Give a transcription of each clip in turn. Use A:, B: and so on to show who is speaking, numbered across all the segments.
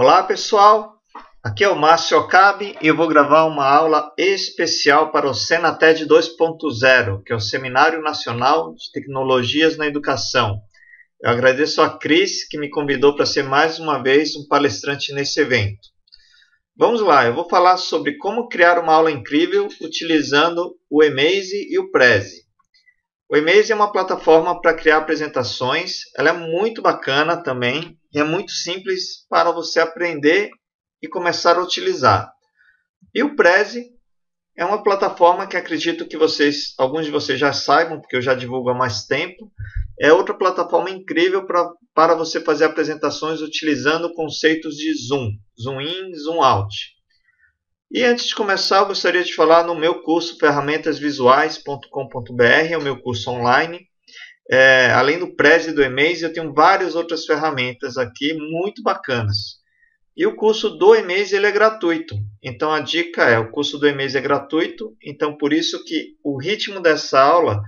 A: Olá pessoal, aqui é o Márcio Okabe e eu vou gravar uma aula especial para o Senated 2.0, que é o Seminário Nacional de Tecnologias na Educação. Eu agradeço a Cris que me convidou para ser mais uma vez um palestrante nesse evento. Vamos lá, eu vou falar sobre como criar uma aula incrível utilizando o Emaze e o Prezi. O Emaze é uma plataforma para criar apresentações, ela é muito bacana também e é muito simples para você aprender e começar a utilizar. E o Prezi é uma plataforma que acredito que alguns de vocês já saibam, porque eu já divulgo há mais tempo. É outra plataforma incrível para você fazer apresentações utilizando conceitos de zoom, zoom in, zoom out. E antes de começar, eu gostaria de falar no meu curso ferramentasvisuais.com.br, é o meu curso online. Além do Prezi e do Emaze, eu tenho várias outras ferramentas aqui muito bacanas. E o curso do Emaze ele é gratuito. Então a dica é, o curso do Emaze é gratuito, então por isso que o ritmo dessa aula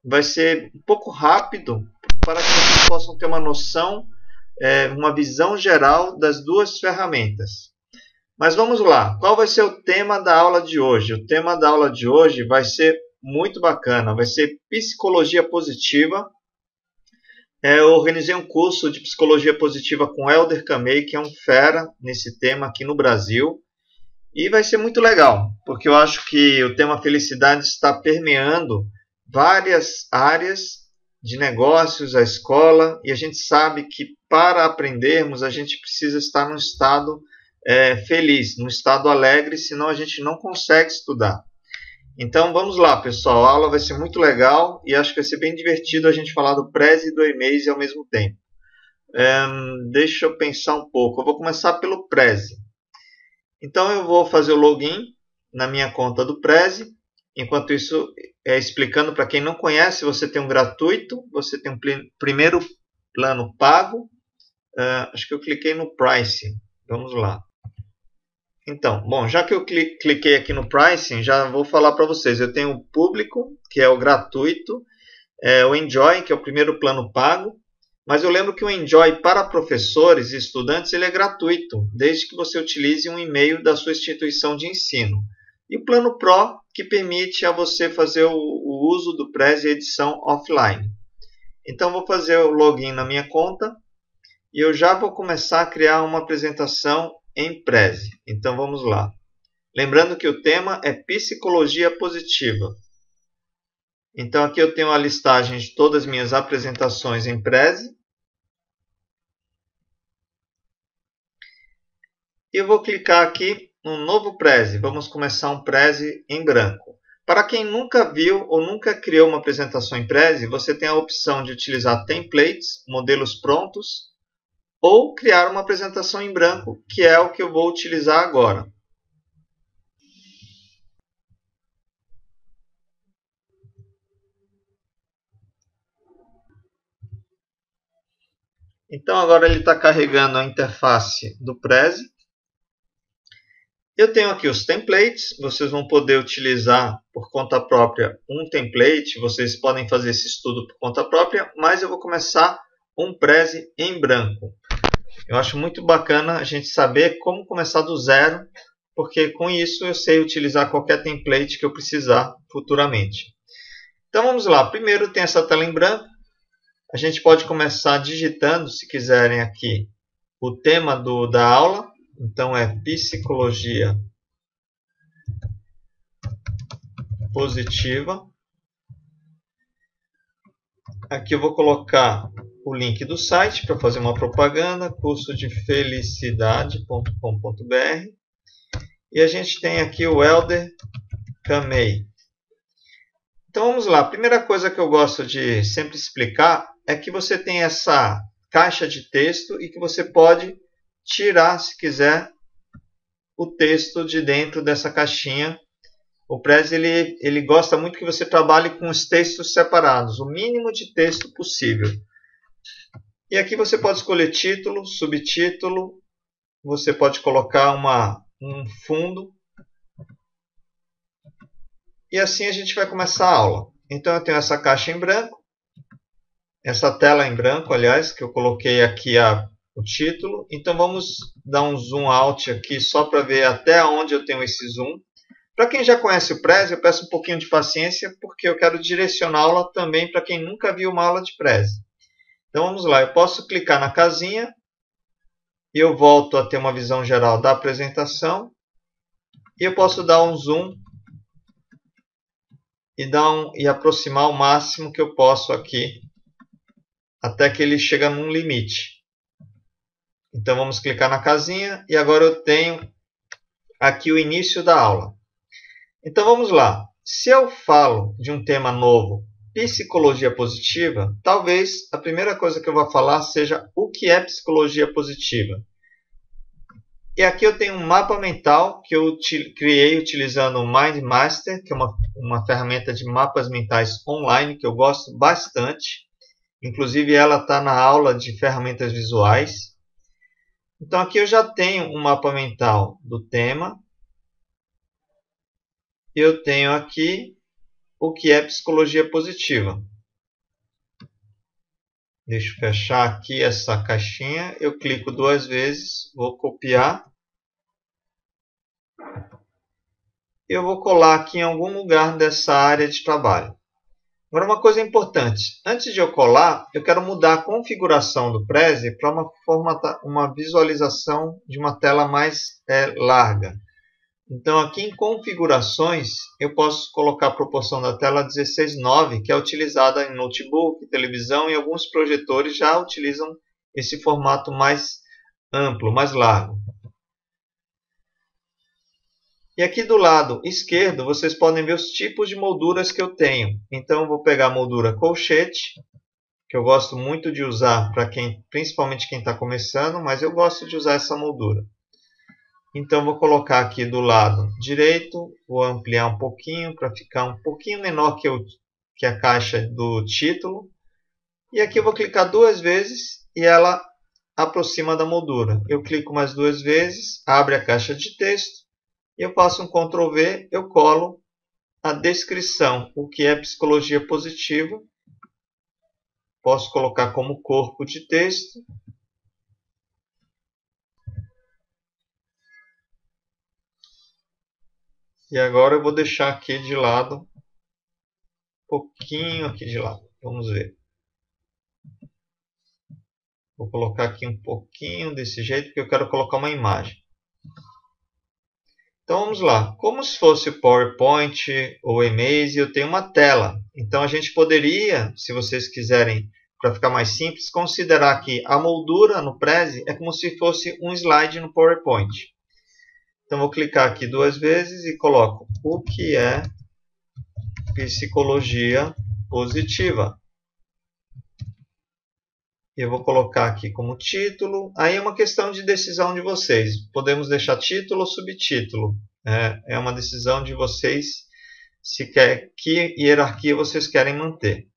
A: vai ser um pouco rápido para que vocês possam ter uma noção, uma visão geral das duas ferramentas. Mas vamos lá, qual vai ser o tema da aula de hoje? O tema da aula de hoje vai ser muito bacana, vai ser psicologia positiva. Eu organizei um curso de psicologia positiva com Helder Camei, que é um fera nesse tema aqui no Brasil. E vai ser muito legal, porque eu acho que o tema felicidade está permeando várias áreas de negócios, a escola, e a gente sabe que para aprendermos a gente precisa estar num estado feliz, num estado alegre, senão a gente não consegue estudar. Então vamos lá pessoal, a aula vai ser muito legal e acho que vai ser bem divertido a gente falar do Prezi e do Emaze ao mesmo tempo. Deixa eu pensar um pouco, eu vou começar pelo Prezi. Então eu vou fazer o login na minha conta do Prezi. Enquanto isso, explicando para quem não conhece, você tem um gratuito, você tem um primeiro plano pago. Acho que eu cliquei no Pricing, vamos lá. Então, bom, já que eu cliquei aqui no Pricing, já vou falar para vocês. Eu tenho o público, que é o gratuito, o Enjoy, que é o primeiro plano pago, mas eu lembro que o Enjoy para professores e estudantes ele é gratuito, desde que você utilize um e-mail da sua instituição de ensino. E o plano Pro, que permite a você fazer o uso do Prezi e edição offline. Então, vou fazer o login na minha conta e eu já vou começar a criar uma apresentação em Prezi. Então vamos lá. Lembrando que o tema é psicologia positiva. Então aqui eu tenho a listagem de todas as minhas apresentações em Prezi. E eu vou clicar aqui no novo Prezi. Vamos começar um Prezi em branco. Para quem nunca viu ou nunca criou uma apresentação em Prezi, você tem a opção de utilizar templates, modelos prontos, ou criar uma apresentação em branco, que é o que eu vou utilizar agora. Então agora ele está carregando a interface do Prezi. Eu tenho aqui os templates, vocês vão poder utilizar por conta própria um template, vocês podem fazer esse estudo por conta própria, mas eu vou começar um Prezi em branco. Eu acho muito bacana a gente saber como começar do zero, porque com isso eu sei utilizar qualquer template que eu precisar futuramente. Então vamos lá, primeiro tem essa tela em branco, a gente pode começar digitando, se quiserem aqui, o tema da aula, então é psicologia positiva. Aqui eu vou colocar o link do site para fazer uma propaganda, cursodefelicidade.com.br. E a gente tem aqui o Helder Camei. Então vamos lá, a primeira coisa que eu gosto de sempre explicar é que você tem essa caixa de texto e que você pode tirar, se quiser, o texto de dentro dessa caixinha. O Prezi ele gosta muito que você trabalhe com os textos separados, o mínimo de texto possível. E aqui você pode escolher título, subtítulo, você pode colocar um fundo. E assim a gente vai começar a aula. Então eu tenho essa caixa em branco, essa tela em branco, aliás, que eu coloquei aqui o título. Então vamos dar um zoom out aqui só para ver até onde eu tenho esse zoom. Para quem já conhece o Prezi, eu peço um pouquinho de paciência, porque eu quero direcionar a aula também para quem nunca viu uma aula de Prezi. Então vamos lá, eu posso clicar na casinha e eu volto a ter uma visão geral da apresentação. E eu posso dar um zoom e aproximar o máximo que eu posso aqui, até que ele chega num limite. Então vamos clicar na casinha e agora eu tenho aqui o início da aula. Então vamos lá. Se eu falo de um tema novo, psicologia positiva, talvez a primeira coisa que eu vou falar seja o que é psicologia positiva. E aqui eu tenho um mapa mental que eu criei utilizando o MindMaster, que é uma ferramenta de mapas mentais online que eu gosto bastante. Inclusive ela está na aula de ferramentas visuais. Então aqui eu já tenho um mapa mental do tema. Eu tenho aqui o que é psicologia positiva. Deixa eu fechar aqui essa caixinha. Eu clico 2 vezes, vou copiar. Eu vou colar aqui em algum lugar dessa área de trabalho. Agora uma coisa importante. Antes de eu colar, eu quero mudar a configuração do Prezi para uma visualização de uma tela mais larga. Então aqui em configurações, eu posso colocar a proporção da tela 16:9, que é utilizada em notebook, televisão e alguns projetores já utilizam esse formato mais amplo, mais largo. E aqui do lado esquerdo, vocês podem ver os tipos de molduras que eu tenho. Então eu vou pegar a moldura colchete, que eu gosto muito de usar para principalmente quem está começando, mas eu gosto de usar essa moldura. Então vou colocar aqui do lado direito, vou ampliar um pouquinho para ficar um pouquinho menor que a caixa do título. E aqui eu vou clicar 2 vezes e ela aproxima da moldura. Eu clico mais 2 vezes, abre a caixa de texto, e eu faço um Ctrl V, eu colo a descrição, o que é psicologia positiva. Posso colocar como corpo de texto. E agora eu vou deixar aqui de lado, um pouquinho aqui de lado. Vamos ver. Vou colocar aqui um pouquinho desse jeito, porque eu quero colocar uma imagem. Então vamos lá. Como se fosse o PowerPoint ou Emaze, eu tenho uma tela. Então a gente poderia, se vocês quiserem, para ficar mais simples, considerar que a moldura no Prezi é como se fosse um slide no PowerPoint. Então vou clicar aqui 2 vezes e coloco o que é psicologia positiva. Eu vou colocar aqui como título. Aí é uma questão de decisão de vocês. Podemos deixar título ou subtítulo. É uma decisão de vocês que hierarquia vocês querem manter.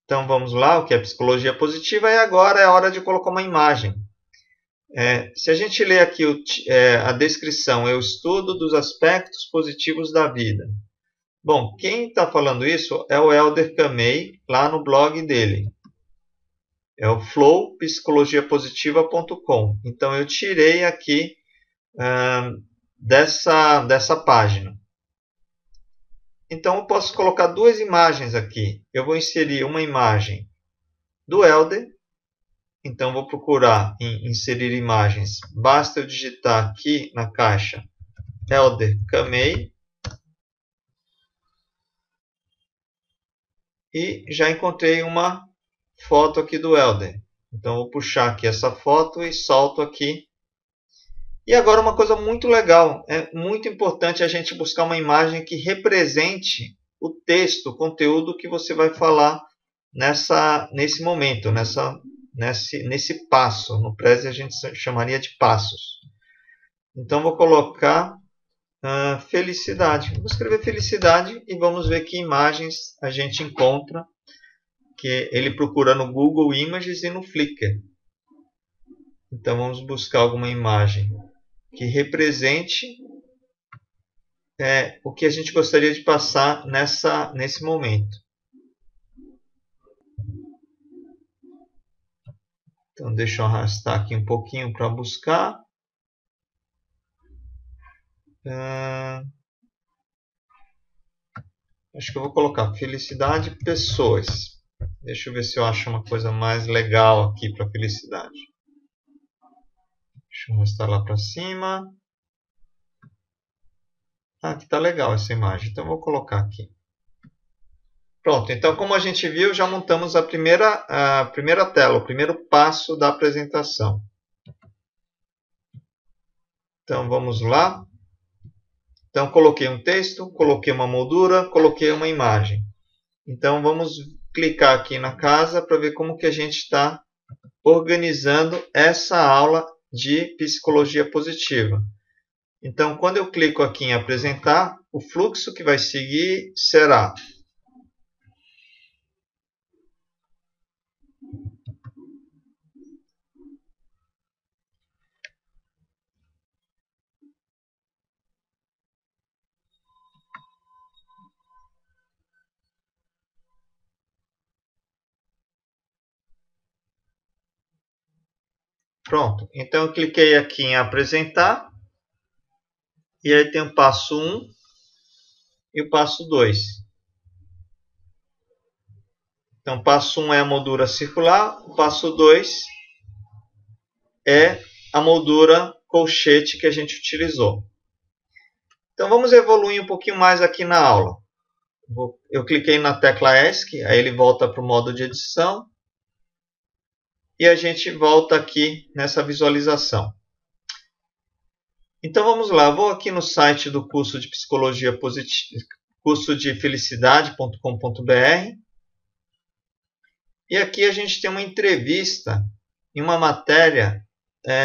A: Então vamos lá, o que é psicologia positiva. E agora é hora de colocar uma imagem. Se a gente ler aqui a descrição, é o estudo dos aspectos positivos da vida. Bom, quem está falando isso é o Helder Camei, lá no blog dele. É o flowpsicologiapositiva.com. Então eu tirei aqui dessa página. Então eu posso colocar 2 imagens aqui. Eu vou inserir uma imagem do Helder. Então vou procurar em inserir imagens. Basta eu digitar aqui na caixa Helder Camei. E já encontrei uma foto aqui do Helder. Então vou puxar aqui essa foto e solto aqui. E agora uma coisa muito legal, é muito importante a gente buscar uma imagem que represente o texto, o conteúdo que você vai falar nesse momento, nesse passo. No Prezi a gente chamaria de passos. Então vou colocar felicidade. Vou escrever felicidade e vamos ver que imagens a gente encontra, que ele procura no Google Images e no Flickr. Então vamos buscar alguma imagem que represente o que a gente gostaria de passar nesse momento. Então, deixa eu arrastar aqui um pouquinho para buscar. Acho que eu vou colocar felicidade pessoas. Deixa eu ver se eu acho uma coisa mais legal aqui para felicidade. Deixa eu arrastar lá para cima. Aqui está legal essa imagem, então eu vou colocar aqui. Pronto, então como a gente viu, já montamos a primeira tela, o primeiro passo da apresentação. Então vamos lá. Então coloquei um texto, coloquei uma moldura, coloquei uma imagem. Então vamos clicar aqui na casa para ver como que a gente está organizando essa aula de psicologia positiva. Então quando eu clico aqui em apresentar, o fluxo que vai seguir será: pronto. Então eu cliquei aqui em apresentar. E aí tem o passo 1 e o passo 2. Então o passo 1 é a moldura circular. O passo 2 é a moldura colchete que a gente utilizou. Então vamos evoluir um pouquinho mais aqui na aula. Eu cliquei na tecla ESC, aí ele volta para o modo de edição. E a gente volta aqui nessa visualização. Então vamos lá, eu vou aqui no site do curso de Psicologia Positiva, cursodefelicidade.com.br. E aqui a gente tem uma entrevista em uma matéria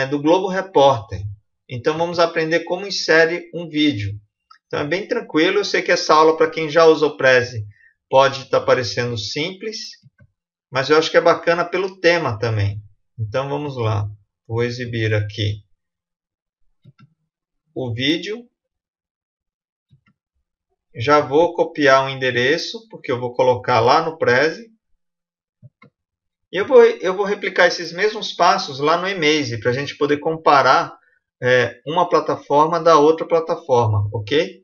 A: do Globo Repórter. Então vamos aprender como insere um vídeo. Então é bem tranquilo, eu sei que essa aula para quem já usou Prezi pode estar parecendo simples, mas eu acho que é bacana pelo tema também. Então vamos lá, vou exibir aqui o vídeo. Já vou copiar o endereço, porque eu vou colocar lá no Prezi. E eu vou replicar esses mesmos passos lá no Emaze, para a gente poder comparar uma plataforma da outra plataforma, ok?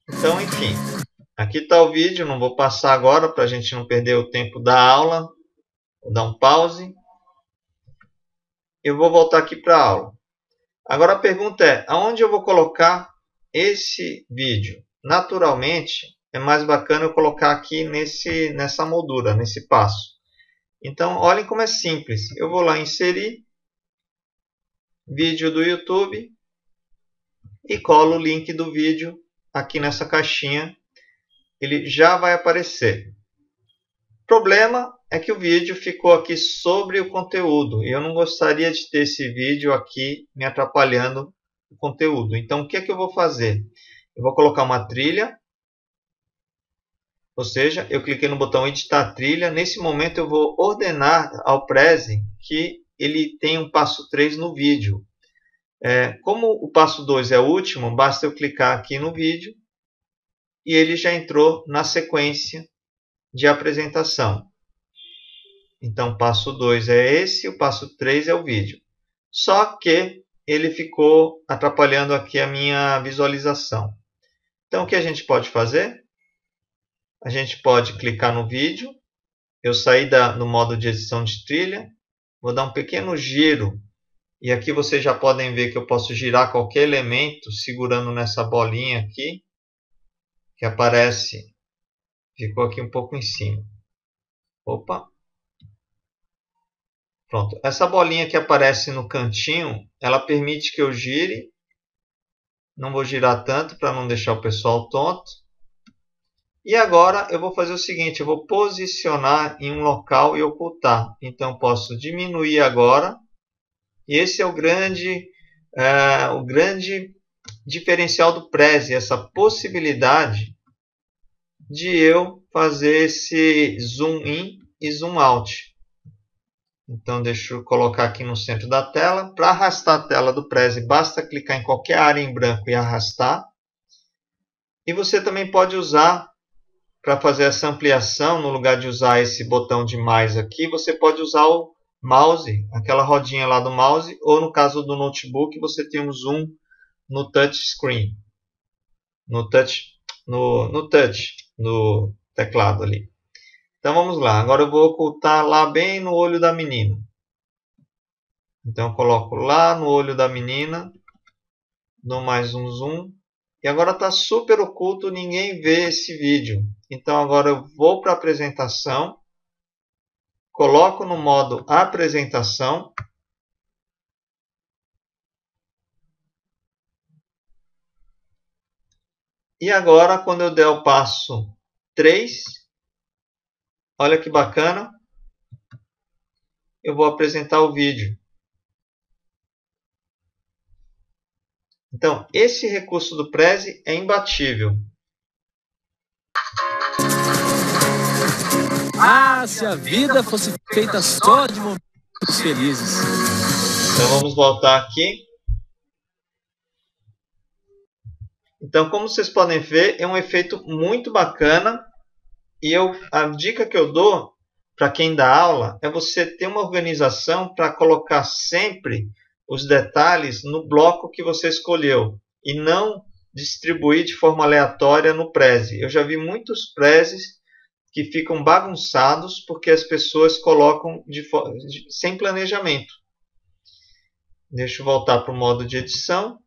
A: Então, enfim, aqui está o vídeo, não vou passar agora para a gente não perder o tempo da aula. Vou dar um pause. Eu vou voltar aqui para a aula. Agora a pergunta é, aonde eu vou colocar esse vídeo? Naturalmente, é mais bacana eu colocar aqui nessa moldura, nesse passo. Então, olhem como é simples. Eu vou lá inserir vídeo do YouTube e colo o link do vídeo aqui nessa caixinha. Ele já vai aparecer. O problema é que o vídeo ficou aqui sobre o conteúdo. E eu não gostaria de ter esse vídeo aqui me atrapalhando o conteúdo. Então, o que é que eu vou fazer? Eu vou colocar uma trilha. Ou seja, eu cliquei no botão editar trilha. Nesse momento eu vou ordenar ao Prezi que ele tem um passo 3 no vídeo. Como o passo 2 é o último, basta eu clicar aqui no vídeo e ele já entrou na sequência de apresentação. Então o passo 2 é esse, o passo 3 é o vídeo. Só que ele ficou atrapalhando aqui a minha visualização. Então o que a gente pode fazer? A gente pode clicar no vídeo. Eu saí no modo de edição de trilha. Vou dar um pequeno giro. E aqui vocês já podem ver que eu posso girar qualquer elemento segurando nessa bolinha aqui. Que aparece. Ficou aqui um pouco em cima. Opa! Pronto. Essa bolinha que aparece no cantinho, ela permite que eu gire. Não vou girar tanto para não deixar o pessoal tonto. E agora eu vou fazer o seguinte, eu vou posicionar em um local e ocultar. Então posso diminuir agora. E esse é o grande diferencial do Prezi, essa possibilidade de eu fazer esse zoom in e zoom out. Então deixa eu colocar aqui no centro da tela. Para arrastar a tela do Prezi, basta clicar em qualquer área em branco e arrastar. E você também pode usar para fazer essa ampliação, no lugar de usar esse botão de mais aqui, você pode usar o mouse, aquela rodinha lá do mouse, ou no caso do notebook, você tem um zoom no touchscreen, no teclado ali. Então vamos lá, agora eu vou ocultar lá bem no olho da menina. Então eu coloco lá no olho da menina, dou mais um zoom, e agora está super oculto, ninguém vê esse vídeo. Então agora eu vou para a apresentação, coloco no modo apresentação, e agora quando eu der o passo 3, olha que bacana, eu vou apresentar o vídeo. Então, esse recurso do Prezi é imbatível.
B: Ah, se a vida fosse feita só de momentos felizes.
A: Então, vamos voltar aqui. Então, como vocês podem ver, é um efeito muito bacana. E a dica que eu dou para quem dá aula é você ter uma organização para colocar sempre os detalhes no bloco que você escolheu e não distribuir de forma aleatória no Prezi. Eu já vi muitos Prezis que ficam bagunçados porque as pessoas colocam sem planejamento. Deixa eu voltar para o modo de edição.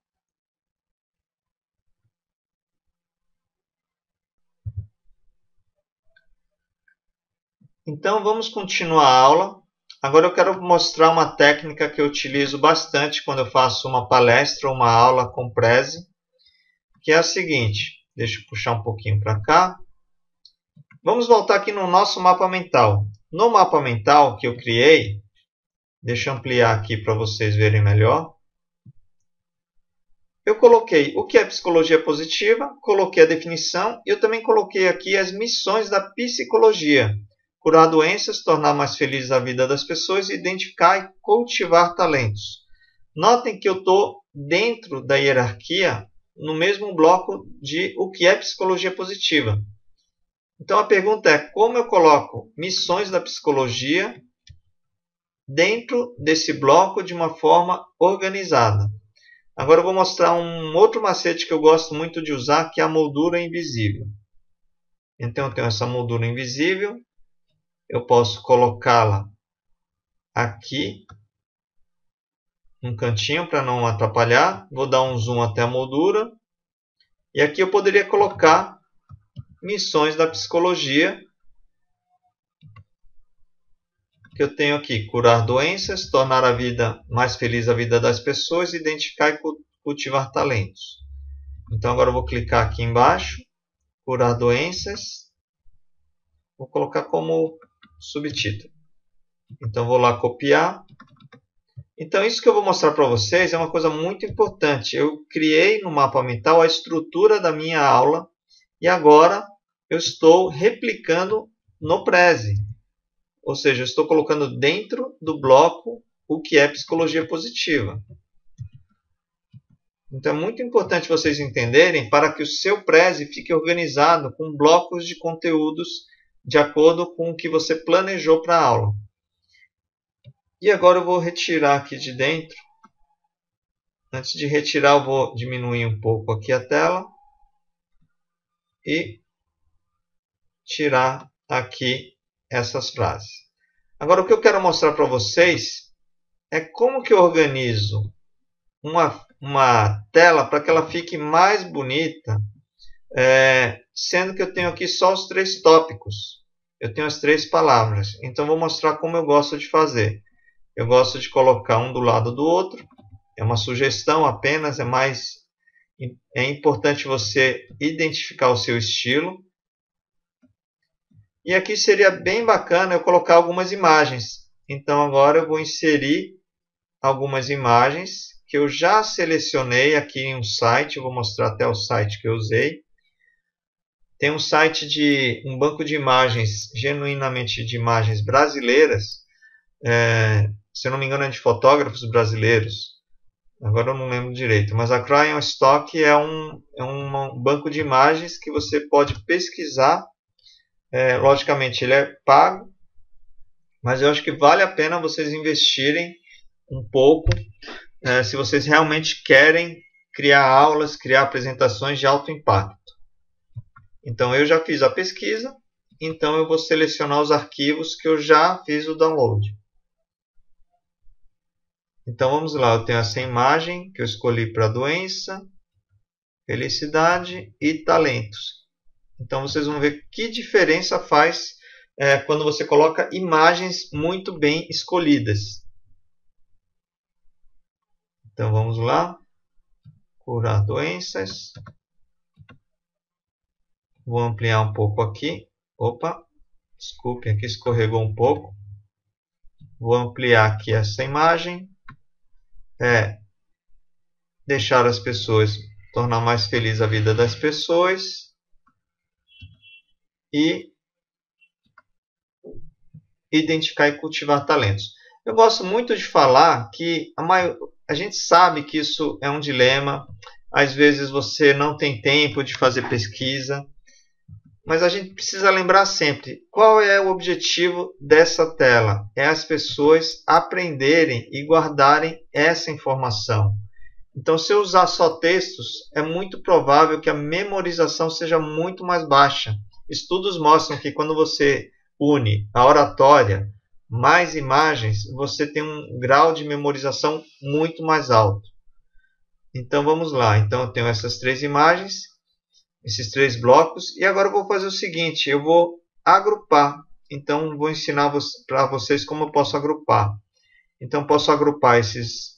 A: Então vamos continuar a aula. Agora eu quero mostrar uma técnica que eu utilizo bastante quando eu faço uma palestra ou uma aula com Prezi, que é a seguinte. Deixa eu puxar um pouquinho para cá. Vamos voltar aqui no nosso mapa mental. No mapa mental que eu criei, deixa eu ampliar aqui para vocês verem melhor. Eu coloquei o que é psicologia positiva, coloquei a definição e eu também coloquei aqui as missões da psicologia. Curar doenças, tornar mais feliz a vida das pessoas, identificar e cultivar talentos. Notem que eu estou dentro da hierarquia, no mesmo bloco de o que é psicologia positiva. Então a pergunta é, como eu coloco missões da psicologia dentro desse bloco de uma forma organizada? Agora eu vou mostrar um outro macete que eu gosto muito de usar, que é a moldura invisível. Então eu tenho essa moldura invisível. Eu posso colocá-la aqui, num cantinho para não atrapalhar. Vou dar um zoom até a moldura. E aqui eu poderia colocar missões da psicologia. Que eu tenho aqui, curar doenças, tornar a vida mais feliz a vida das pessoas, identificar e cultivar talentos. Então agora eu vou clicar aqui embaixo, curar doenças. Vou colocar como subtítulo. Então vou lá copiar. Então isso que eu vou mostrar para vocês é uma coisa muito importante. Eu criei no mapa mental a estrutura da minha aula e agora eu estou replicando no Prezi. Ou seja, eu estou colocando dentro do bloco o que é psicologia positiva. Então é muito importante vocês entenderem para que o seu Prezi fique organizado com blocos de conteúdos de acordo com o que você planejou para a aula. E agora eu vou retirar aqui de dentro. Antes de retirar, eu vou diminuir um pouco aqui a tela. E tirar aqui essas frases. Agora o que eu quero mostrar para vocês é como que eu organizo uma tela para que ela fique mais bonita, sendo que eu tenho aqui só os 3 tópicos. Eu tenho as 3 palavras. Então vou mostrar como eu gosto de fazer. Eu gosto de colocar um do lado do outro. É uma sugestão apenas, é importante você identificar o seu estilo. E aqui seria bem bacana eu colocar algumas imagens. Então agora eu vou inserir algumas imagens que eu já selecionei aqui em um site. Eu vou mostrar até o site que eu usei. Tem um site de um banco de imagens, genuinamente de imagens brasileiras. Se eu não me engano é de fotógrafos brasileiros. Agora eu não lembro direito. Mas a Crayon Stock é um banco de imagens que você pode pesquisar Logicamente ele é pago, mas eu acho que vale a pena vocês investirem um pouco, se vocês realmente querem criar aulas, criar apresentações de alto impacto. Então eu já fiz a pesquisa, então eu vou selecionar os arquivos que eu já fiz o download. Então vamos lá, eu tenho essa imagem que eu escolhi para doença, felicidade e talentos. Então vocês vão ver que diferença faz quando você coloca imagens muito bem escolhidas. Então vamos lá, curar doenças. Vou ampliar um pouco aqui. Opa, desculpe, aqui escorregou um pouco. Vou ampliar aqui essa imagem. Deixar as pessoas, tornar mais feliz a vida das pessoas. E identificar e cultivar talentos. Eu gosto muito de falar que a gente sabe que isso é um dilema. Às vezes você não tem tempo de fazer pesquisa. Mas a gente precisa lembrar sempre qual é o objetivo dessa tela. É as pessoas aprenderem e guardarem essa informação. Então, se eu usar só textos, é muito provável que a memorização seja muito mais baixa. Estudos mostram que quando você une a oratória mais imagens, você tem um grau de memorização muito mais alto. Então, vamos lá. Então, eu tenho essas 3 imagens, esses 3 blocos, e agora eu vou fazer o seguinte, eu vou agrupar. Então, vou ensinar para vocês como eu posso agrupar. Então, posso agrupar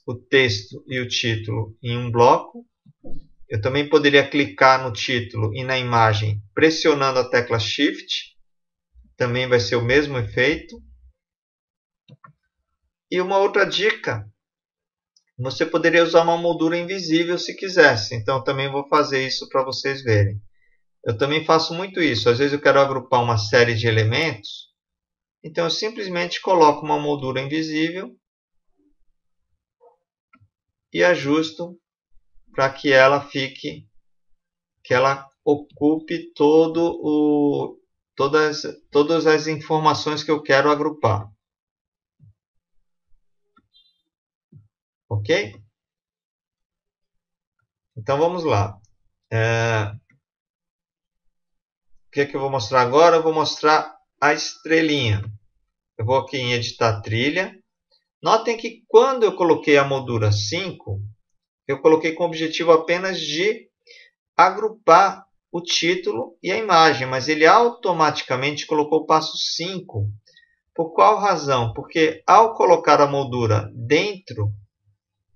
A: o texto e o título em um bloco. Eu também poderia clicar no título e na imagem pressionando a tecla Shift. Também vai ser o mesmo efeito. E uma outra dica, você poderia usar uma moldura invisível se quisesse. Então, também vou fazer isso para vocês verem. Eu também faço muito isso. Às vezes eu quero agrupar uma série de elementos. Então, eu simplesmente coloco uma moldura invisível e ajusto para que ela ocupe todas as informações que eu quero agrupar. Ok? Então vamos lá. O que é que eu vou mostrar agora? Eu vou mostrar a estrelinha. Eu vou aqui em editar trilha. Notem que quando eu coloquei a moldura 5, eu coloquei com o objetivo apenas de agrupar o título e a imagem, mas ele automaticamente colocou o passo 5. Por qual razão? Porque ao colocar a moldura dentro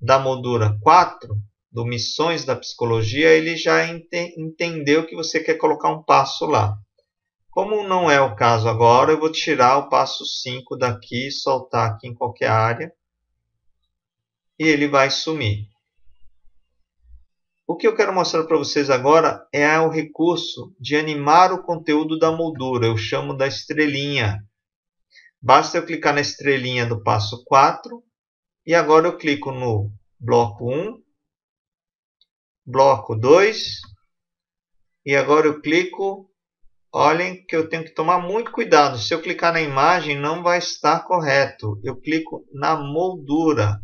A: da moldura 4, do Missões da Psicologia, ele já entendeu que você quer colocar um passo lá. Como não é o caso agora, eu vou tirar o passo 5 daqui, soltar aqui em qualquer área, e ele vai sumir. O que eu quero mostrar para vocês agora é o recurso de animar o conteúdo da moldura. Eu chamo da estrelinha. Basta eu clicar na estrelinha do passo 4, e agora eu clico no bloco 1, bloco 2, e agora eu clico. Olhem que eu tenho que tomar muito cuidado. Se eu clicar na imagem, não vai estar correto. Eu clico na moldura.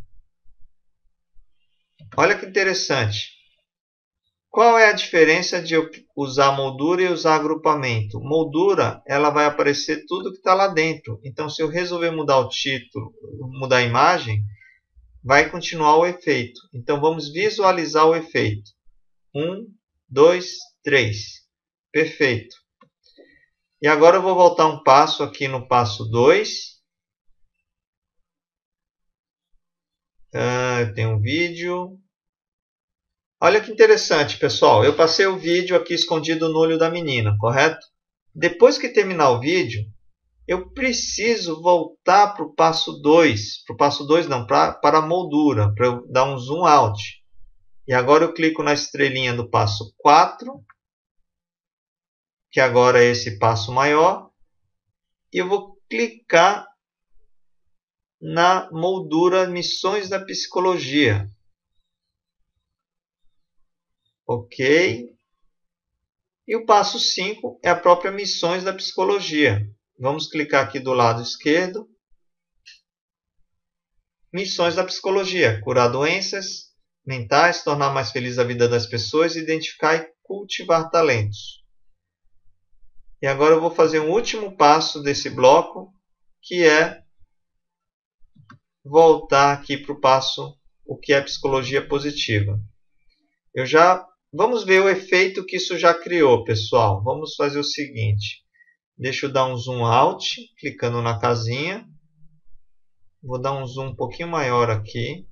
A: Olha que interessante. Qual é a diferença de eu usar moldura e usar agrupamento? Moldura, ela vai aparecer tudo que está lá dentro. Então, se eu resolver mudar o título, mudar a imagem, vai continuar o efeito. Então, vamos visualizar o efeito. 1, 2, 3. Perfeito. E agora eu vou voltar um passo aqui no passo 2. Eu tenho um vídeo. Olha que interessante, pessoal. Eu passei o vídeo aqui escondido no olho da menina, correto? Depois que terminar o vídeo, eu preciso voltar para o passo 2. Para o passo 2 não, para a moldura, para eu dar um zoom out. E agora eu clico na estrelinha do passo 4. Que agora é esse passo maior, e eu vou clicar na moldura Missões da Psicologia. Ok. E o passo 5 é a própria missões da psicologia. Vamos clicar aqui do lado esquerdo. Missões da psicologia: curar doenças mentais, tornar mais feliz a vida das pessoas, identificar e cultivar talentos. E agora eu vou fazer um último passo desse bloco, que é voltar aqui para o passo o que é psicologia positiva. Vamos ver o efeito que isso já criou, pessoal. Vamos fazer o seguinte. Deixa eu dar um zoom out, clicando na casinha. Vou dar um zoom um pouquinho maior aqui.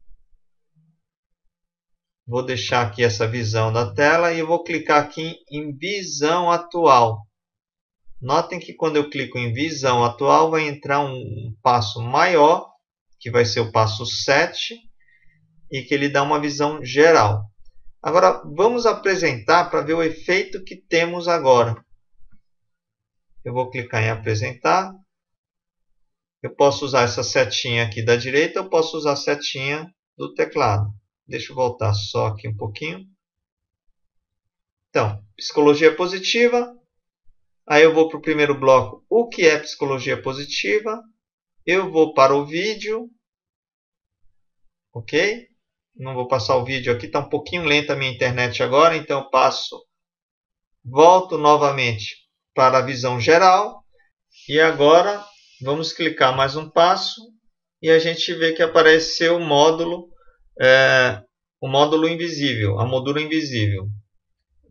A: Vou deixar aqui essa visão da tela e eu vou clicar aqui em visão atual. Notem que quando eu clico em visão atual, vai entrar um passo maior, que vai ser o passo 7, e que ele dá uma visão geral. Agora, vamos apresentar para ver o efeito que temos agora. Eu vou clicar em apresentar. Eu posso usar essa setinha aqui da direita, eu posso usar a setinha do teclado. Deixa eu voltar só aqui um pouquinho. Então, psicologia positiva. Aí eu vou para o primeiro bloco, o que é psicologia positiva. Eu vou para o vídeo. Ok? Não vou passar o vídeo aqui, está um pouquinho lenta a minha internet agora, então eu volto novamente para a visão geral. E agora vamos clicar mais um passo e a gente vê que apareceu o módulo invisível, a moldura invisível.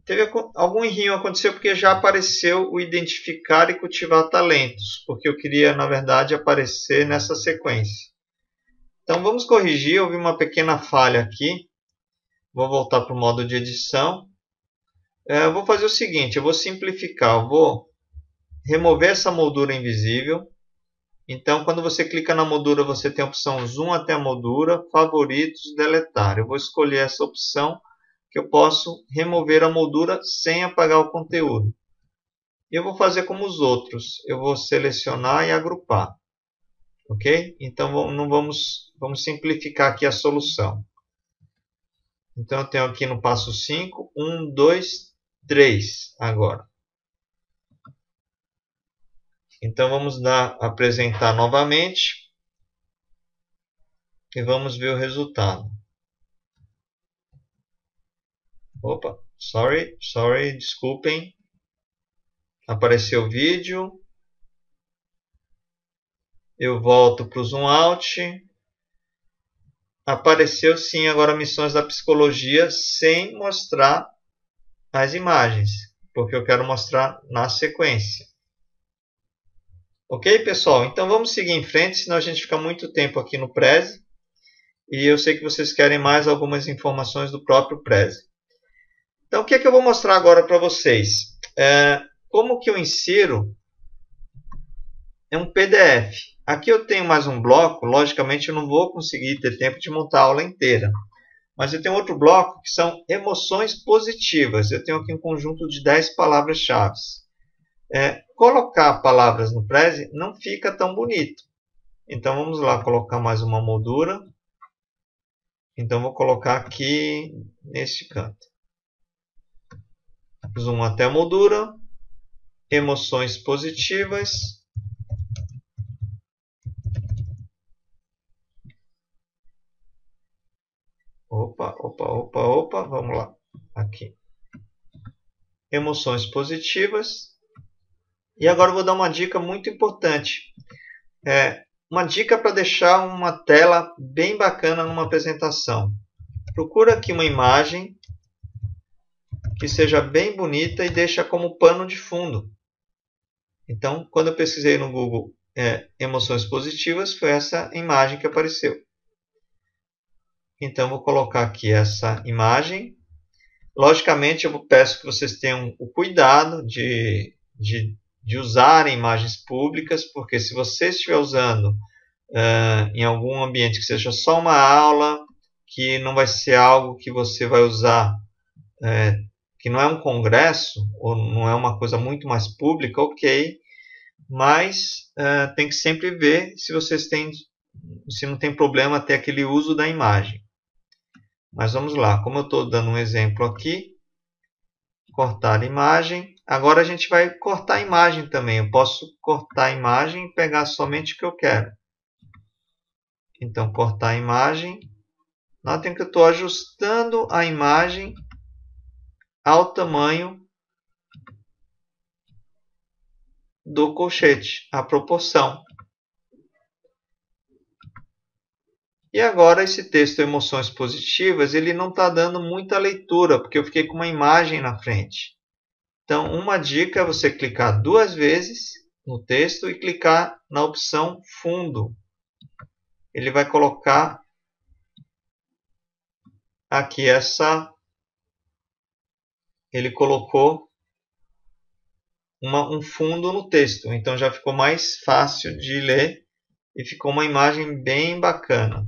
A: Teve algum errinho aconteceu porque já apareceu o identificar e cultivar talentos, porque eu queria, na verdade, aparecer nessa sequência. Então vamos corrigir, houve uma pequena falha aqui. Vou voltar para o modo de edição. Eu vou fazer o seguinte, eu vou simplificar, eu vou remover essa moldura invisível. Então quando você clica na moldura, você tem a opção zoom até a moldura, favoritos, deletar. Eu vou escolher essa opção que eu posso remover a moldura sem apagar o conteúdo. Eu vou fazer como os outros, eu vou selecionar e agrupar. Ok? Então vamos simplificar aqui a solução. Então eu tenho aqui no passo 5, 1, 2, 3 agora. Então vamos apresentar novamente e vamos ver o resultado. Opa, sorry, desculpem. Apareceu o vídeo. Eu volto para o zoom out. Apareceu sim agora missões da psicologia sem mostrar as imagens, porque eu quero mostrar na sequência. Ok, pessoal? Então vamos seguir em frente, senão a gente fica muito tempo aqui no Prezi. E eu sei que vocês querem mais algumas informações do próprio Prezi. Então o que é que eu vou mostrar agora para vocês? Como que eu insiro um PDF. Aqui eu tenho mais um bloco, logicamente eu não vou conseguir ter tempo de montar a aula inteira. Mas eu tenho outro bloco que são emoções positivas. Eu tenho aqui um conjunto de 10 palavras-chave. Colocar palavras no Prezi não fica tão bonito. Então vamos lá colocar mais uma moldura. Então vou colocar aqui neste canto. Zoom até a moldura. Emoções positivas. Opa, vamos lá. Aqui. Emoções positivas. E agora eu vou dar uma dica muito importante. Uma dica para deixar uma tela bem bacana numa apresentação. Procura aqui uma imagem que seja bem bonita e deixa como pano de fundo. Então, quando eu pesquisei no Google emoções positivas, foi essa imagem que apareceu. Então, vou colocar aqui essa imagem. Logicamente, eu peço que vocês tenham o cuidado de usarem imagens públicas, porque se você estiver usando em algum ambiente que seja só uma aula, que não vai ser algo que você vai usar, que não é um congresso, ou não é uma coisa muito mais pública, ok, mas tem que sempre ver se não tem problema ter aquele uso da imagem. Mas vamos lá, como eu estou dando um exemplo aqui, cortar imagem. Agora a gente vai cortar a imagem também. Eu posso cortar a imagem e pegar somente o que eu quero. Então, cortar a imagem. Notem que eu estou ajustando a imagem ao tamanho do colchete, a proporção. E agora esse texto Emoções Positivas, ele não está dando muita leitura, porque eu fiquei com uma imagem na frente. Então, uma dica é você clicar 2 vezes no texto e clicar na opção Fundo. Ele vai colocar aqui ele colocou um fundo no texto. Então, já ficou mais fácil de ler e ficou uma imagem bem bacana.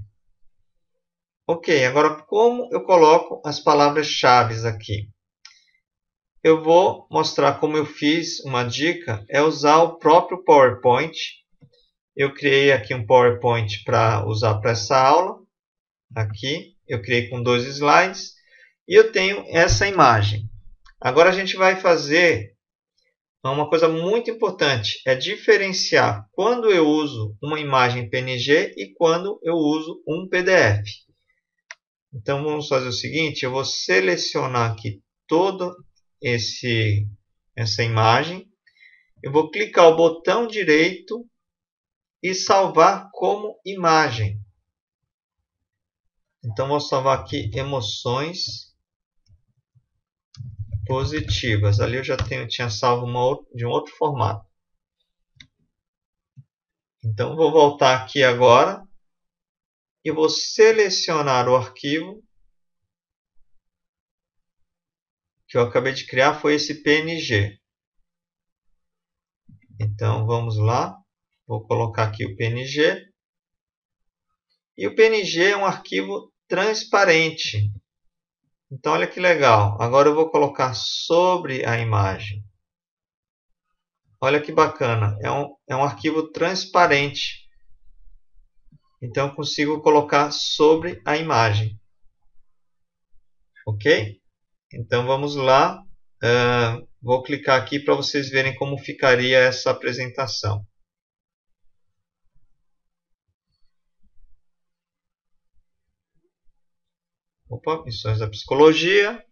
A: Ok, agora como eu coloco as palavras-chave aqui? Eu vou mostrar como eu fiz. Uma dica é usar o próprio PowerPoint. Eu criei aqui um PowerPoint para usar para essa aula. Aqui, eu criei com 2 slides. E eu tenho essa imagem. Agora a gente vai fazer uma coisa muito importante. É diferenciar quando eu uso uma imagem PNG e quando eu uso um PDF. Então, vamos fazer o seguinte. Eu vou selecionar aqui toda essa imagem. Eu vou clicar o botão direito e salvar como imagem. Então, vou salvar aqui Emoções Positivas. Ali eu já tinha salvo de um outro formato. Então, vou voltar aqui agora e vou selecionar o arquivo que eu acabei de criar, foi esse PNG. Então, vamos lá. Vou colocar aqui o PNG. E o PNG é um arquivo transparente. Então, olha que legal. Agora eu vou colocar sobre a imagem. Olha que bacana. É um arquivo transparente. Então, eu consigo colocar sobre a imagem. Ok? Então, vamos lá. Vou clicar aqui para vocês verem como ficaria essa apresentação. Opa, Missões da Psicologia.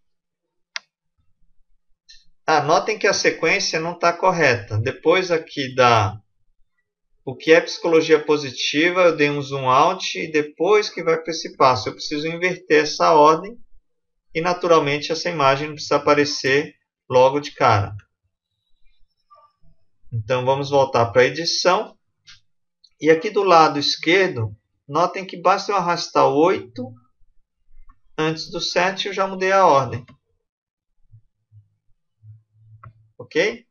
A: Notem que a sequência não está correta. Depois aqui da o que é psicologia positiva, eu dei um zoom out e depois que vai para esse passo. Eu preciso inverter essa ordem e naturalmente essa imagem não precisa aparecer logo de cara. Então vamos voltar para a edição. E aqui do lado esquerdo, notem que basta eu arrastar o 8 antes do 7 eu já mudei a ordem. Ok?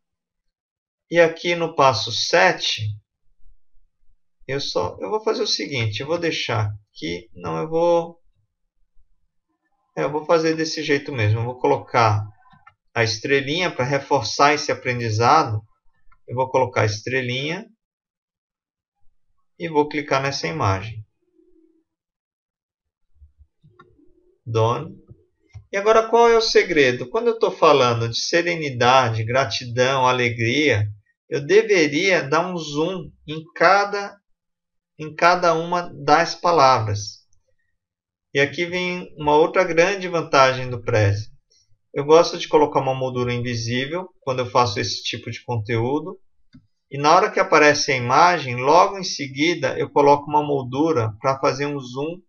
A: E aqui no passo 7, eu vou fazer o seguinte, eu vou deixar aqui, não, eu vou fazer desse jeito mesmo, eu vou colocar a estrelinha para reforçar esse aprendizado, eu vou colocar a estrelinha e vou clicar nessa imagem. Done. E agora qual é o segredo? Quando eu estou falando de serenidade, gratidão, alegria, eu deveria dar um zoom em cada uma das palavras. E aqui vem uma outra grande vantagem do Prezi. Eu gosto de colocar uma moldura invisível quando eu faço esse tipo de conteúdo. E na hora que aparece a imagem, logo em seguida eu coloco uma moldura para fazer um zoom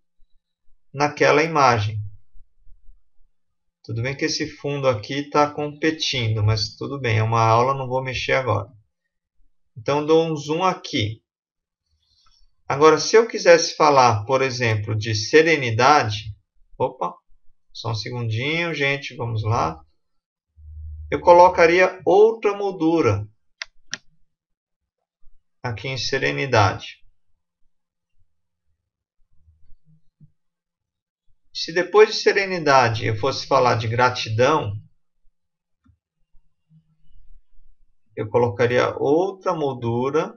A: naquela imagem. Tudo bem que esse fundo aqui está competindo, mas tudo bem, é uma aula, não vou mexer agora. Então, dou um zoom aqui. Agora, se eu quisesse falar, por exemplo, de serenidade... Opa, só um segundinho, gente, vamos lá. Eu colocaria outra moldura aqui em serenidade. Se depois de serenidade eu fosse falar de gratidão, eu colocaria outra moldura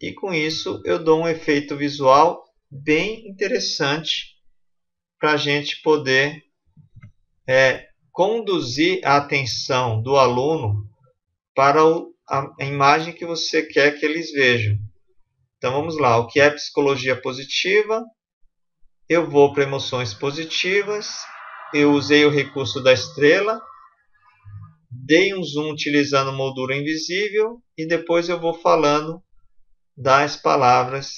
A: e com isso eu dou um efeito visual bem interessante para a gente poder conduzir a atenção do aluno para a imagem que você quer que eles vejam. Então vamos lá, o que é psicologia positiva? Eu vou para emoções positivas, eu usei o recurso da estrela, dei um zoom utilizando moldura invisível e depois eu vou falando das palavras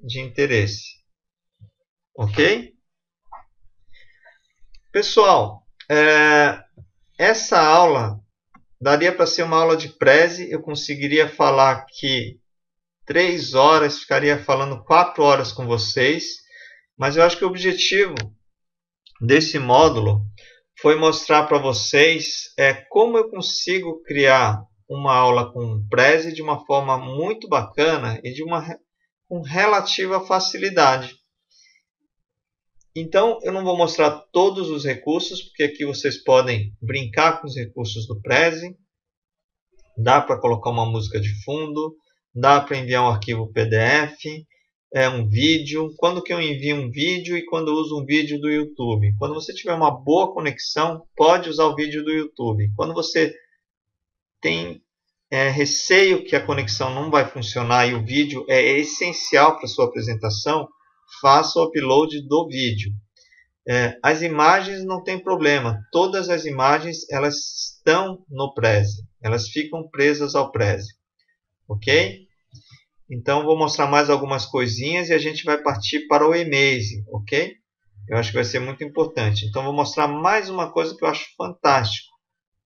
A: de interesse. Ok? Pessoal, essa aula daria para ser uma aula de preze, eu conseguiria falar aqui 3 horas, ficaria falando 4 horas com vocês, mas eu acho que o objetivo desse módulo foi mostrar para vocês como eu consigo criar uma aula com preze de uma forma muito bacana e com relativa facilidade. Então, eu não vou mostrar todos os recursos, porque aqui vocês podem brincar com os recursos do preze. Dá para colocar uma música de fundo, dá para enviar um arquivo PDF, um vídeo. Quando que eu envio um vídeo e quando eu uso um vídeo do YouTube? Quando você tiver uma boa conexão, pode usar o vídeo do YouTube. Quando você tem receio que a conexão não vai funcionar e o vídeo é essencial para a sua apresentação, faça o upload do vídeo. As imagens não tem problema. Todas as imagens elas estão no preze. Elas ficam presas ao preze. Ok? Então, vou mostrar mais algumas coisinhas e a gente vai partir para o Emaze, ok? Eu acho que vai ser muito importante. Então, vou mostrar mais uma coisa que eu acho fantástico.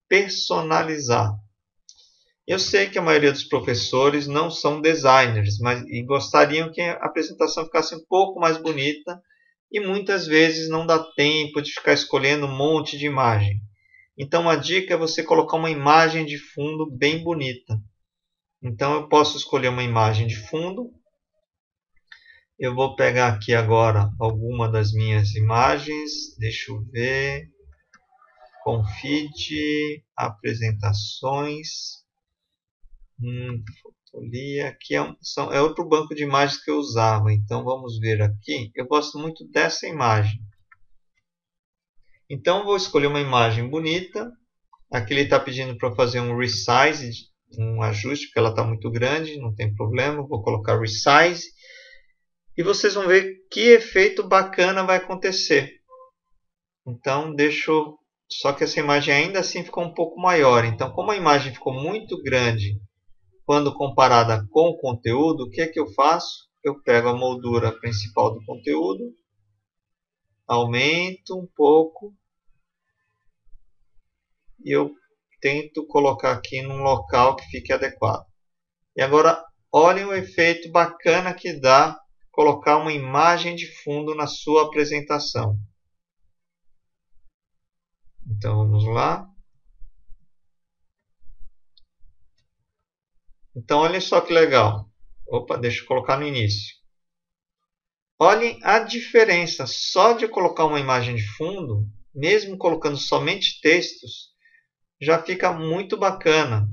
A: Personalizar. Eu sei que a maioria dos professores não são designers, e gostariam que a apresentação ficasse um pouco mais bonita e muitas vezes não dá tempo de ficar escolhendo um monte de imagem. Então, uma dica é você colocar uma imagem de fundo bem bonita. Então, eu posso escolher uma imagem de fundo. Eu vou pegar aqui agora alguma das minhas imagens. Deixa eu ver. Config, apresentações. Fotolia. Aqui é outro banco de imagens que eu usava. Então, vamos ver aqui. Eu gosto muito dessa imagem. Então, vou escolher uma imagem bonita. Aqui ele está pedindo para fazer um resize, um ajuste, porque ela está muito grande, não tem problema. Vou colocar resize. E vocês vão ver que efeito bacana vai acontecer. Então, só que essa imagem ainda assim ficou um pouco maior. Então, como a imagem ficou muito grande quando comparada com o conteúdo, o que é que eu faço? Eu pego a moldura principal do conteúdo, aumento um pouco e eu tento colocar aqui num local que fique adequado. E agora, olhem o efeito bacana que dá colocar uma imagem de fundo na sua apresentação. Então, vamos lá. Então, olhem só que legal. Opa, deixa eu colocar no início. Olhem a diferença. Só de colocar uma imagem de fundo, mesmo colocando somente textos, já fica muito bacana.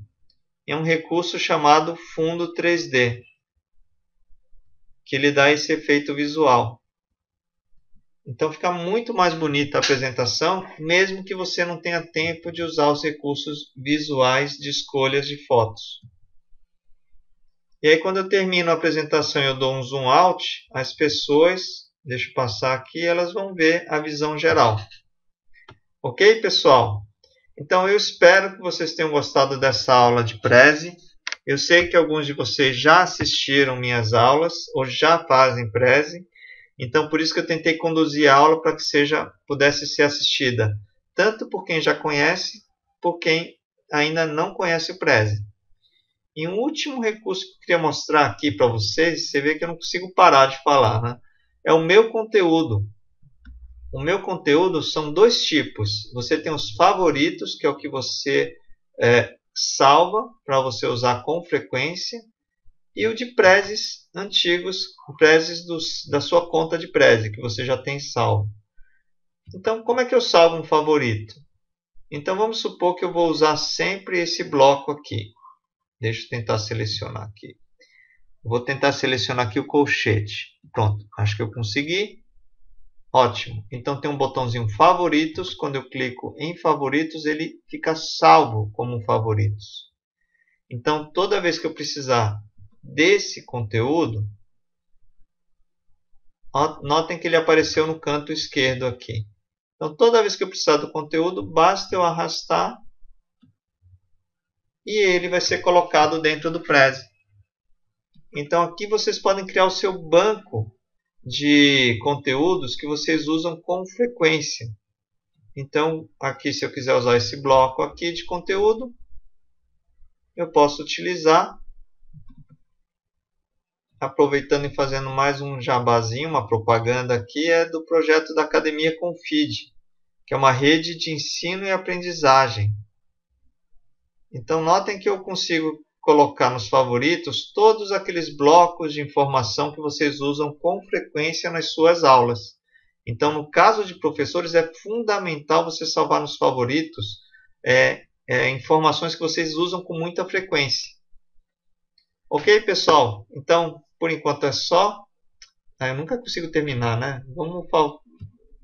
A: É um recurso chamado fundo 3D, que lhe dá esse efeito visual. Então fica muito mais bonita a apresentação, mesmo que você não tenha tempo de usar os recursos visuais de escolhas de fotos. E aí quando eu termino a apresentação e eu dou um zoom out, as pessoas, deixa eu passar aqui, elas vão ver a visão geral. Ok, pessoal? Então eu espero que vocês tenham gostado dessa aula de preze. Eu sei que alguns de vocês já assistiram minhas aulas ou já fazem preze. Então por isso que eu tentei conduzir a aula para que pudesse ser assistida tanto por quem já conhece, por quem ainda não conhece o preze. E um último recurso que eu queria mostrar aqui para vocês, você vê que eu não consigo parar de falar, né? É o meu conteúdo. O meu conteúdo são 2 tipos. Você tem os favoritos, que é o que você salva para você usar com frequência, e o de prezes antigos, prezes da sua conta de preze, que você já tem salvo. Então, como é que eu salvo um favorito? Então, vamos supor que eu vou usar sempre esse bloco aqui. Deixa eu tentar selecionar aqui. Vou tentar selecionar aqui o colchete. Pronto, acho que eu consegui. Ótimo. Então tem um botãozinho favoritos. Quando eu clico em favoritos, ele fica salvo como favoritos. Então toda vez que eu precisar desse conteúdo, notem que ele apareceu no canto esquerdo aqui. Então toda vez que eu precisar do conteúdo, basta eu arrastar e ele vai ser colocado dentro do Prezi. Então aqui vocês podem criar o seu banco de conteúdos que vocês usam com frequência. Então aqui, se eu quiser usar esse bloco aqui de conteúdo, eu posso utilizar, aproveitando e fazendo mais um jabazinho, uma propaganda aqui, é do projeto da Academia Confid, que é uma rede de ensino e aprendizagem. Então notem que eu consigo colocar nos favoritos todos aqueles blocos de informação que vocês usam com frequência nas suas aulas. Então, no caso de professores, é fundamental você salvar nos favoritos informações que vocês usam com muita frequência. Ok, pessoal? Então, por enquanto é só. Eu nunca consigo terminar, né?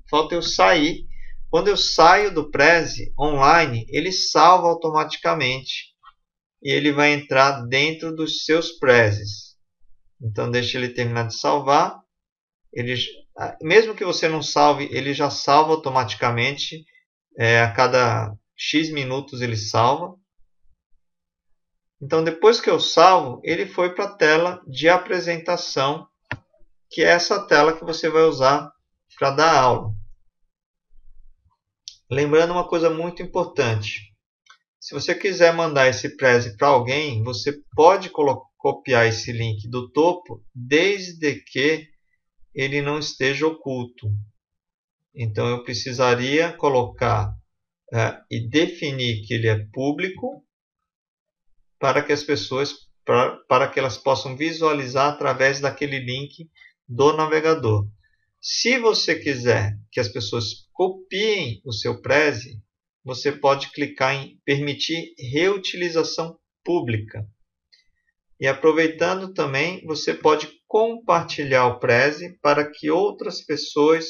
A: Falta eu sair. Quando eu saio do Prezi online, ele salva automaticamente e ele vai entrar dentro dos seus Prezes. Então deixa ele terminar de salvar. Mesmo que você não salve, ele já salva automaticamente. A cada X minutos ele salva. Então depois que eu salvo, ele foi para a tela de apresentação, que é essa tela que você vai usar para dar aula. Lembrando uma coisa muito importante. Se você quiser mandar esse Prezi para alguém, você pode copiar esse link do topo, desde que ele não esteja oculto. Então eu precisaria colocar e definir que ele é público para que as pessoas, para que elas possam visualizar através daquele link do navegador. Se você quiser que as pessoas copiem o seu Prezi, você pode clicar em permitir reutilização pública. E aproveitando também, você pode compartilhar o Prezi para que outras pessoas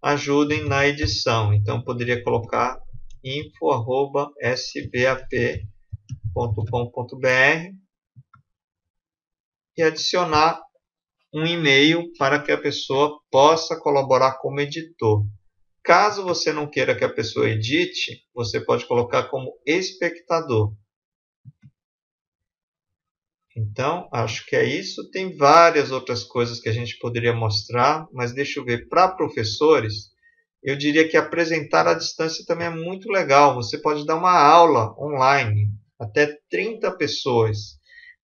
A: ajudem na edição. Então, poderia colocar info@sbap.com.br e adicionar um e-mail para que a pessoa possa colaborar como editor. Caso você não queira que a pessoa edite, você pode colocar como espectador. Então, acho que é isso. Tem várias outras coisas que a gente poderia mostrar, mas deixa eu ver. Para professores, eu diria que apresentar à distância também é muito legal. Você pode dar uma aula online, até 30 pessoas.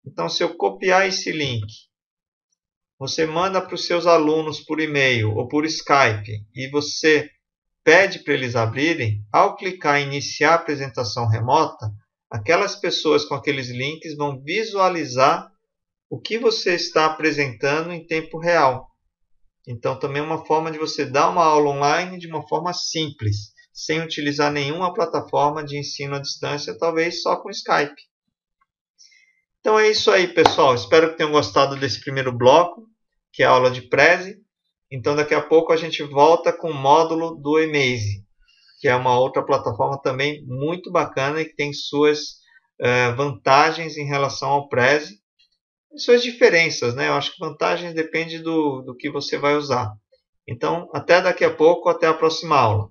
A: Então, se eu copiar esse link, você manda para os seus alunos por e-mail ou por Skype e você pede para eles abrirem, ao clicar em iniciar a apresentação remota, aquelas pessoas com aqueles links vão visualizar o que você está apresentando em tempo real. Então também é uma forma de você dar uma aula online de uma forma simples, sem utilizar nenhuma plataforma de ensino à distância, talvez só com Skype. Então é isso aí, pessoal. Espero que tenham gostado desse primeiro bloco, que é a aula de Prezi. Então daqui a pouco a gente volta com o módulo do Emaze, que é uma outra plataforma também muito bacana e que tem suas vantagens em relação ao Prezi e suas diferenças, né? Eu acho que vantagens depende do que você vai usar. Então até daqui a pouco, até a próxima aula.